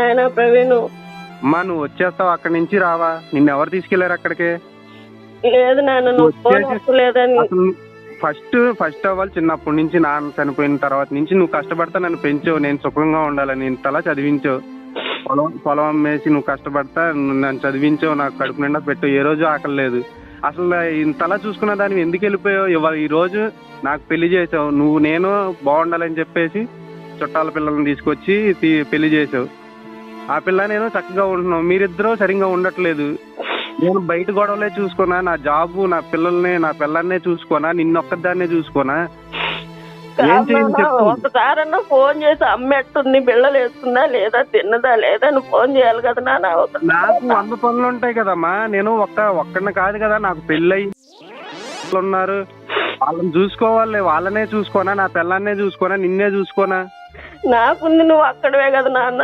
ఆయన ప్రవీణ్. అమ్మా నువ్వు వచ్చేస్తావు అక్కడి నుంచి రావా? నిన్ను ఎవరు తీసుకెళ్లారు అక్కడికి? లేదు నాన్న, నువ్వు ఫోన్ వస్తలేదని. అసలు ఫస్ట్ అవ్వాలి. చిన్నప్పటి నుంచి నాన్న చనిపోయిన తర్వాత నుంచి నువ్వు కష్టపడతా నన్ను పెంచావు, నేను సుఖంగా ఉండాలని ఇంతలా చదివించావు. పొలం అమ్మేసి నువ్వు కష్టపడతా నన్ను చదివించావు, నాకు కడుపు నిండా పెట్టావు, ఏ రోజు ఆకలి లేదు. అసలు ఇంతలా చూసుకున్న దాన్ని ఎందుకు వెళ్ళిపోయావు? ఇవాళ ఈ రోజు నాకు పెళ్లి చేసావు, నువ్వు నేను బాగుండాలని చెప్పేసి చుట్టాల పిల్లల్ని తీసుకొచ్చి పెళ్లి చేసావు. ఆ పిల్ల నేను చక్కగా ఉంటున్నావు, మీరిద్దరూ సరిగ్గా ఉండట్లేదు. నేను బయట గొడవలే చూసుకోనా, నా జాబు, నా పిల్లల్ని, నా పిల్లల్నే చూసుకోనా, నిన్నొక్కదాన్నే చూసుకోనా? ఏం చేయండి చెప్పు. ఒకసారన్నా ఫోన్ చేసి అమ్మెట్టుంది, పిల్లలు వేస్తుందా లేదా, తిన్నదా లేదా అని ఫోన్ చేయాలి కదా నాన్న. నాకు 100 పనులు ఉంటాయి కదమ్మా. నేను ఒక్కడిని కాదు కదా, నాకు పెళ్ళయి ఉన్నారు, వాళ్ళని చూసుకోవాలి. వాళ్ళనే చూసుకోనా, నా పిల్లన్నే చూసుకోనా, నిన్నే చూసుకోనా? నాకుంది, నువ్వు అక్కడవే కదా నాన్న.